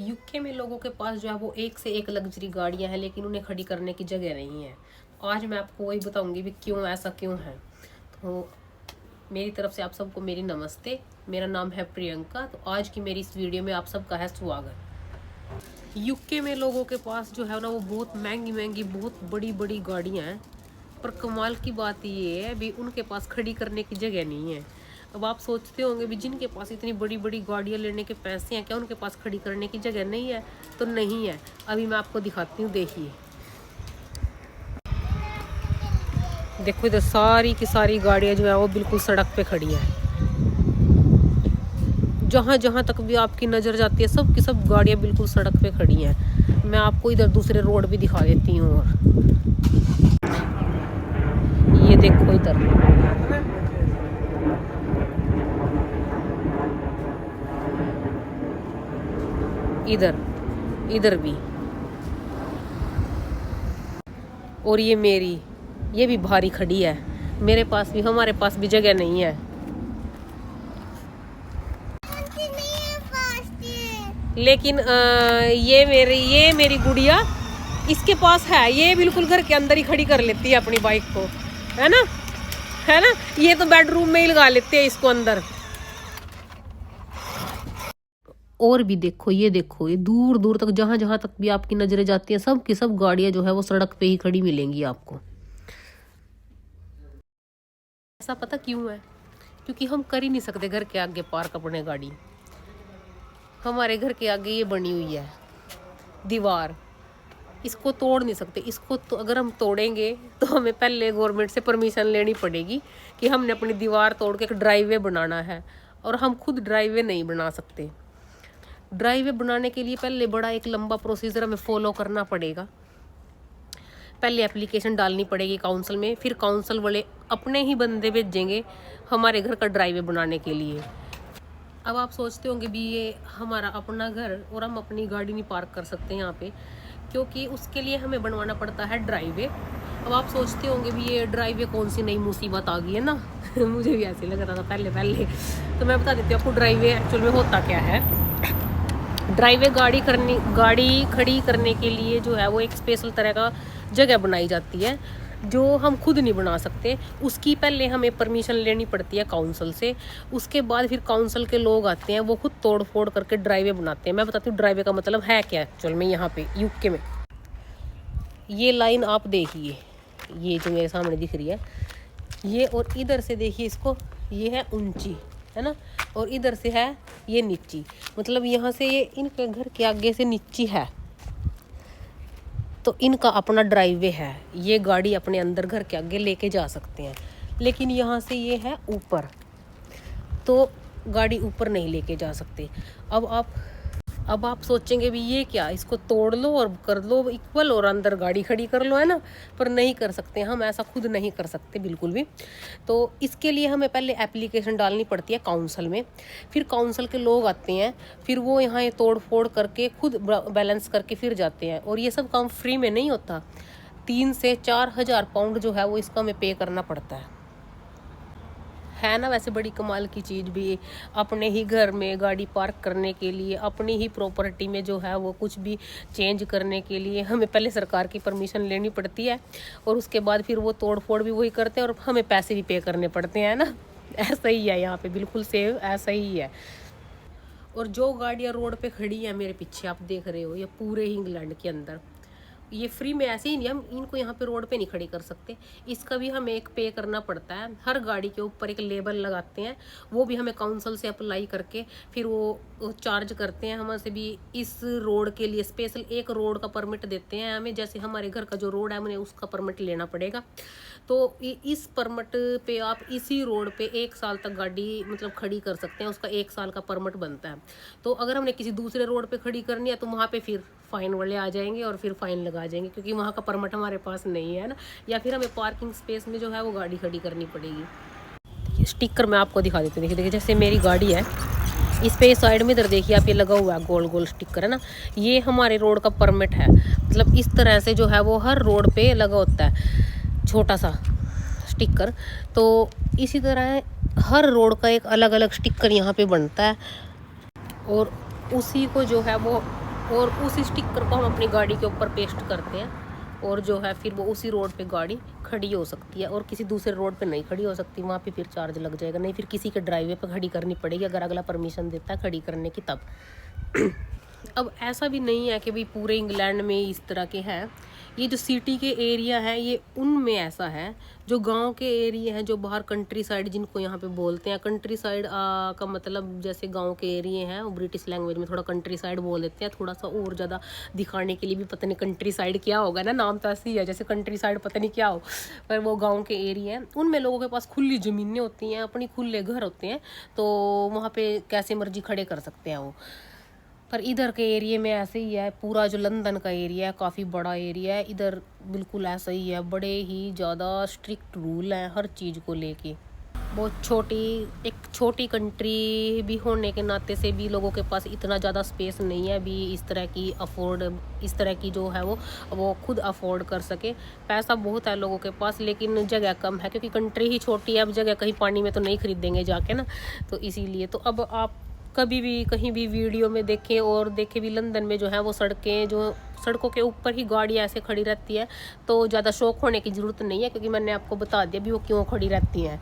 UK में लोगों के पास जो है वो एक से एक लग्जरी गाड़ियां हैं, लेकिन उन्हें खड़ी करने की जगह नहीं है। आज मैं आपको वही बताऊंगी भी क्यों ऐसा क्यों है। तो मेरी तरफ से आप सबको मेरी नमस्ते। मेरा नाम है प्रियंका। तो आज की मेरी इस वीडियो में आप सबका है स्वागत। यूके में लोगों के पास जो है ना वो बहुत महंगी महंगी बहुत बड़ी बड़ी गाड़ियां हैं, पर कमाल की बात ये है भी उनके पास खड़ी करने की जगह नहीं है। अब आप सोचते होंगे भी जिनके पास इतनी बड़ी बड़ी गाड़ियां लेने के पैसे हैं, क्या उनके पास खड़ी करने की जगह नहीं है? तो नहीं है। अभी मैं आपको दिखाती हूँ, देखिए। देखो इधर सारी की सारी गाड़ियां जो है वो बिल्कुल सड़क पे खड़ी हैं। जहाँ जहाँ तक भी आपकी नज़र जाती है सब की सब गाड़ियां बिल्कुल सड़क पे खड़ी हैं। मैं आपको इधर दूसरे रोड भी दिखा देती हूँ। और ये देखो इधर इधर भी, और ये भी भारी खड़ी है। मेरे पास भी, हमारे पास भी जगह नहीं है। लेकिन ये मेरी गुड़िया, इसके पास है। ये बिल्कुल घर के अंदर ही खड़ी कर लेती है अपनी बाइक को, है ना? ये तो बेडरूम में ही लगा लेते हैं इसको अंदर। और भी देखो, ये दूर दूर तक जहां जहां तक भी आपकी नजरें जाती हैं सब की सब गाड़ियां जो है वो सड़क पे ही खड़ी मिलेंगी आपको। ऐसा पता क्यों है? क्योंकि हम कर ही नहीं सकते घर के आगे पार्क अपने गाड़ी। हमारे घर के आगे ये बनी हुई है दीवार, इसको तोड़ नहीं सकते। इसको तो अगर हम तोड़ेंगे तो हमें पहले गवर्नमेंट से परमिशन लेनी पड़ेगी कि हमने अपनी दीवार तोड़ के एक ड्राइववे बनाना है, और हम खुद ड्राइववे नहीं बना सकते। ड्राइववे बनाने के लिए पहले बड़ा एक लंबा प्रोसीजर हमें फॉलो करना पड़ेगा। पहले एप्लीकेशन डालनी पड़ेगी काउंसिल में, फिर काउंसिल वाले अपने ही बंदे भेजेंगे हमारे घर का ड्राइववे बनाने के लिए। अब आप सोचते होंगे भी ये हमारा अपना घर और हम अपनी गाड़ी नहीं पार्क कर सकते यहाँ पे, क्योंकि उसके लिए हमें बनवाना पड़ता है ड्राइववे। अब आप सोचते होंगे भी ये ड्राइववे कौन सी नई मुसीबत आ गई है ना। मुझे भी ऐसे लग रहा था पहले। तो मैं बता देती हूँ आपको ड्राइववे एक्चुअल में होता क्या है। ड्राइववे गाड़ी खड़ी करने के लिए जो है वो एक स्पेशल तरह का जगह बनाई जाती है जो हम खुद नहीं बना सकते। उसकी पहले हमें परमिशन लेनी पड़ती है काउंसिल से। उसके बाद फिर काउंसिल के लोग आते हैं, वो खुद तोड़ फोड़ करके ड्राइववे बनाते हैं। मैं बताती हूँ ड्राइववे का मतलब है क्या एक्चुअल में। यहाँ पे यूके में ये लाइन आप देखिए, ये जो मेरे सामने दिख रही है ये, और इधर से देखिए इसको, ये है ऊंची, है ना, और इधर से है ये नीची। मतलब यहाँ से ये इनके घर के आगे से नीची है तो इनका अपना ड्राइववे है। ये गाड़ी अपने अंदर घर के आगे लेके जा सकते हैं। लेकिन यहाँ से ये है ऊपर, तो गाड़ी ऊपर नहीं लेके जा सकते। अब आप सोचेंगे भी ये क्या, इसको तोड़ लो और कर लो इक्वल और अंदर गाड़ी खड़ी कर लो, है ना? पर नहीं कर सकते, हम ऐसा खुद नहीं कर सकते बिल्कुल भी। तो इसके लिए हमें पहले एप्लीकेशन डालनी पड़ती है काउंसिल में, फिर काउंसिल के लोग आते हैं, फिर वो यहाँ ये तोड़ फोड़ करके खुद बैलेंस करके फिर जाते हैं। और ये सब काम फ्री में नहीं होता। 3 से 4 हज़ार पाउंड जो है वो इसका हमें पे करना पड़ता है ना? वैसे बड़ी कमाल की चीज़ भी। अपने ही घर में गाड़ी पार्क करने के लिए, अपनी ही प्रॉपर्टी में जो है वो कुछ भी चेंज करने के लिए हमें पहले सरकार की परमिशन लेनी पड़ती है, और उसके बाद फिर वो तोड़ फोड़ भी वही करते हैं और हमें पैसे भी पे करने पड़ते हैं ना। ऐसा ही है यहाँ पे, बिल्कुल सेम ऐसा ही है। और जो गाड़ियाँ रोड पे खड़ी हैं मेरे पीछे आप देख रहे हो, ये पूरे ही इंग्लैंड के अंदर ये फ्री में ऐसे ही नहीं, हम इनको यहाँ पे रोड पे नहीं खड़ी कर सकते। इसका भी हमें एक पे करना पड़ता है। हर गाड़ी के ऊपर एक लेबल लगाते हैं, वो भी हमें काउंसिल से अप्लाई करके फिर वो चार्ज करते हैं हमसे भी। इस रोड के लिए स्पेशल एक रोड का परमिट देते हैं हमें। जैसे हमारे घर का जो रोड है हमें उसका परमिट लेना पड़ेगा। तो इस परमिट पे आप इसी रोड पे 1 साल तक गाड़ी मतलब खड़ी कर सकते हैं। उसका 1 साल का परमिट बनता है। तो अगर हमने किसी दूसरे रोड पे खड़ी करनी है तो वहाँ पे फिर फाइन वाले आ जाएंगे और फिर फाइन लगा जाएंगे, क्योंकि वहाँ का परमिट हमारे पास नहीं है ना। या फिर हमें पार्किंग स्पेस में जो है वो गाड़ी खड़ी करनी पड़ेगी। स्टिकर मैं आपको दिखा देती हूँ। देखिए जैसे मेरी गाड़ी है, इस पे साइड में इधर देखिए आप, ये लगा हुआ है गोल गोल स्टिकर, है ना। ये हमारे रोड का परमिट है। मतलब इस तरह से जो है वो हर रोड पे लगा होता है छोटा सा स्टिकर। तो इसी तरह हर रोड का एक अलग अलग स्टिकर यहाँ पे बनता है, और उसी को जो है वो और उस स्टिकर को हम अपनी गाड़ी के ऊपर पेस्ट करते हैं और जो है फिर वो उसी रोड पे गाड़ी खड़ी हो सकती है और किसी दूसरे रोड पे नहीं खड़ी हो सकती। वहाँ पे फिर चार्ज लग जाएगा, नहीं फिर किसी के ड्राइवे पे खड़ी करनी पड़ेगी अगर अगला परमिशन देता है खड़ी करने की तब। अब ऐसा भी नहीं है कि भाई पूरे इंग्लैंड में इस तरह के हैं। ये जो सिटी के एरिया है ये उनमें ऐसा है। जो गांव के एरिया हैं, जो बाहर कंट्री साइड जिनको यहाँ पे बोलते हैं, कंट्री साइड का मतलब जैसे गांव के एरिया हैं वो ब्रिटिश लैंग्वेज में थोड़ा कंट्री साइड बोल देते हैं, थोड़ा सा और ज़्यादा दिखाने के लिए भी। पता नहीं कंट्री साइड क्या होगा ना, नाम तो ऐसे ही है जैसे कंट्री साइड पता नहीं क्या हो, पर वो गाँव के एरिया हैं। उनमें लोगों के पास खुली ज़मीनें होती हैं, अपनी खुले घर होते हैं, तो वहाँ पर कैसे मर्जी खड़े कर सकते हैं वो। पर इधर के एरिया में ऐसे ही है। पूरा जो लंदन का एरिया है काफ़ी बड़ा एरिया है, इधर बिल्कुल ऐसा ही है। बड़े ही ज़्यादा स्ट्रिक्ट रूल हैं हर चीज़ को लेके। बहुत एक छोटी कंट्री भी होने के नाते से भी लोगों के पास इतना ज़्यादा स्पेस नहीं है भी इस तरह की जो है वो खुद अफोर्ड कर सके। पैसा बहुत है लोगों के पास लेकिन जगह कम है, क्योंकि कंट्री ही छोटी है। अब जगह कहीं पानी में तो नहीं खरीदेंगे जाके ना, तो इसीलिए। तो अब आप कभी भी कहीं भी वीडियो में देखें और देखें भी लंदन में जो है वो सड़कों के ऊपर ही गाड़ी ऐसे खड़ी रहती है, तो ज़्यादा शौक होने की ज़रूरत नहीं है, क्योंकि मैंने आपको बता दिया भी वो क्यों खड़ी रहती हैं।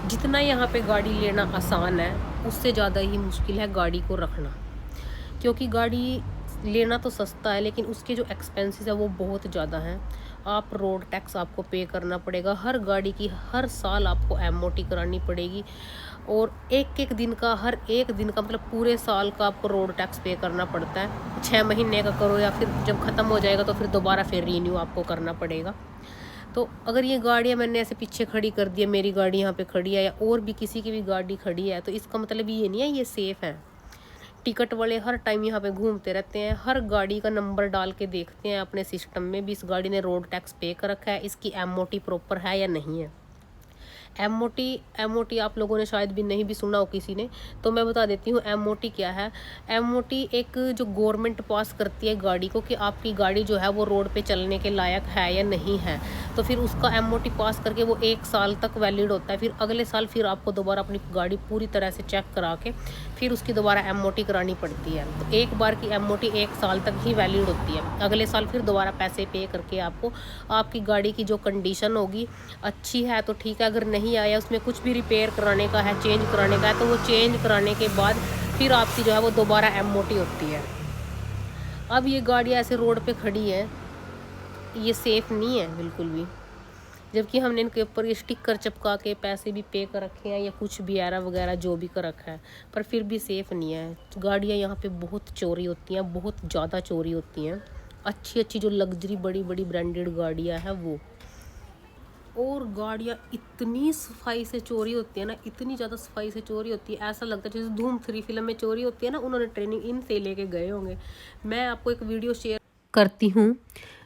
जितना यहाँ पे गाड़ी लेना आसान है उससे ज़्यादा ही मुश्किल है गाड़ी को रखना, क्योंकि गाड़ी लेना तो सस्ता है लेकिन उसके जो एक्सपेंसेस है वो बहुत ज़्यादा हैं। आप रोड टैक्स आपको पे करना पड़ेगा, हर गाड़ी की हर साल आपको एमओटी करानी पड़ेगी, और हर एक दिन का मतलब पूरे साल का आपको रोड टैक्स पे करना पड़ता है। 6 महीने का करो या फिर जब ख़त्म हो जाएगा तो फिर दोबारा फिर रीन्यू आपको करना पड़ेगा। तो अगर ये गाड़ियाँ मैंने ऐसे पीछे खड़ी कर दी है, मेरी गाड़ी यहाँ पे खड़ी है या और भी किसी की भी गाड़ी खड़ी है, तो इसका मतलब ये नहीं है ये सेफ़ है। टिकट वाले हर टाइम यहाँ पे घूमते रहते हैं, हर गाड़ी का नंबर डाल के देखते हैं अपने सिस्टम में भी इस गाड़ी ने रोड टैक्स पे कर रखा है, इसकी एमओटी प्रॉपर है या नहीं है। एमओटी आप लोगों ने शायद भी नहीं भी सुना हो किसी ने, तो मैं बता देती हूँ एमओटी क्या है। एमओटी एक जो गवर्नमेंट पास करती है गाड़ी को कि आपकी गाड़ी जो है वो रोड पे चलने के लायक है या नहीं है, तो फिर उसका एमओटी पास करके वो 1 साल तक वैलिड होता है। फिर अगले साल फिर आपको दोबारा अपनी गाड़ी पूरी तरह से चेक करा के फिर उसकी दोबारा एमओटी करानी पड़ती है। तो एक बार की एमओटी 1 साल तक ही वैलिड होती है, अगले साल फिर दोबारा पैसे पे करके आपको आपकी गाड़ी की जो कंडीशन होगी अच्छी है तो ठीक है, अगर नहीं आया उसमें कुछ भी रिपेयर कराने का है, चेंज कराने का है, तो वो चेंज कराने के बाद फिर आपकी जो है वो दोबारा एमओटी होती है। अब ये गाड़ी ऐसे रोड पे खड़ी है, ये सेफ़ नहीं है बिल्कुल भी, जबकि हमने इनके ऊपर ये स्टिकर चिपका के पैसे भी पे कर रखे हैं या कुछ भी एरा वगैरह जो भी कर रखा है, पर फिर भी सेफ़ नहीं है। गाड़ियाँ यहाँ पे बहुत चोरी होती हैं, बहुत ज़्यादा चोरी होती हैं। अच्छी जो लग्जरी बड़ी ब्रांडेड गाड़ियाँ हैं वो, और गाड़ियाँ इतनी सफाई से चोरी होती है ना, इतनी ज़्यादा सफाई से चोरी होती है, ऐसा लगता है जैसे धूम 3 फिल्म में चोरी होती है ना, उन्होंने ट्रेनिंग इनसे लेके गए होंगे। मैं आपको एक वीडियो शेयर करती हूँ,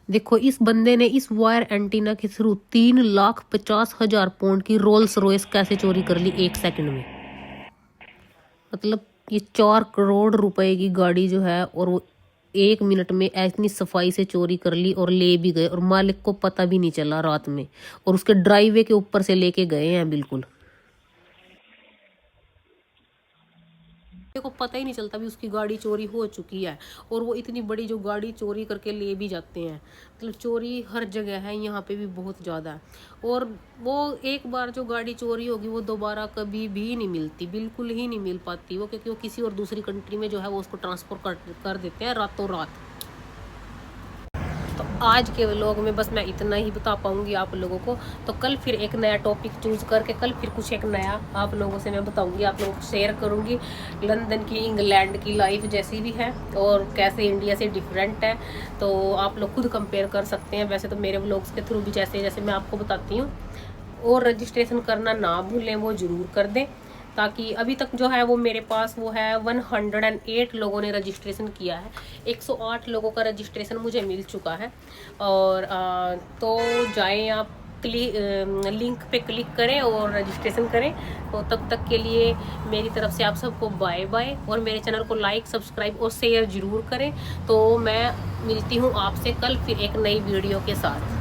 देखो इस बंदे ने इस वायर एंटीना के थ्रू 3,50,000 पाउंड की रोल्स रॉयस कैसे चोरी कर ली 1 सेकंड में। मतलब ये 4 करोड़ रुपए की गाड़ी जो है और वो 1 मिनट में इतनी सफाई से चोरी कर ली और ले भी गए, और मालिक को पता भी नहीं चला रात में, और उसके ड्राइवे के ऊपर से लेके गए हैं बिल्कुल। को पता ही नहीं चलता भी उसकी गाड़ी चोरी हो चुकी है, और वो इतनी बड़ी जो गाड़ी चोरी करके ले भी जाते हैं। मतलब चोरी हर जगह है, यहाँ पे भी बहुत ज़्यादा है। और वो एक बार जो गाड़ी चोरी होगी वो दोबारा कभी भी नहीं मिलती, बिल्कुल ही नहीं मिल पाती वो, क्योंकि वो किसी और दूसरी कंट्री में जो है वो उसको ट्रांसफर कर देते हैं रातों रात। तो आज के व्लॉग में बस मैं इतना ही बता पाऊंगी आप लोगों को। तो कल फिर एक नया टॉपिक चूज़ करके कल फिर कुछ एक नया आप लोगों से मैं बताऊंगी, आप लोगों को शेयर करूंगी लंदन की, इंग्लैंड की लाइफ जैसी भी है और कैसे इंडिया से डिफरेंट है। तो आप लोग खुद कंपेयर कर सकते हैं। वैसे तो मेरे व्लॉग्स के थ्रू भी जैसे मैं आपको बताती हूँ। और रजिस्ट्रेशन करना ना भूलें, वो ज़रूर कर दें, ताकि अभी तक जो है वो मेरे पास वो है 108 लोगों ने रजिस्ट्रेशन किया है, 108 लोगों का रजिस्ट्रेशन मुझे मिल चुका है। और तो जाएं आप लिंक पे क्लिक करें और रजिस्ट्रेशन करें। तो तब तक के लिए मेरी तरफ से आप सबको बाय बाय, और मेरे चैनल को लाइक सब्सक्राइब और शेयर ज़रूर करें। तो मैं मिलती हूँ आपसे कल फिर एक नई वीडियो के साथ।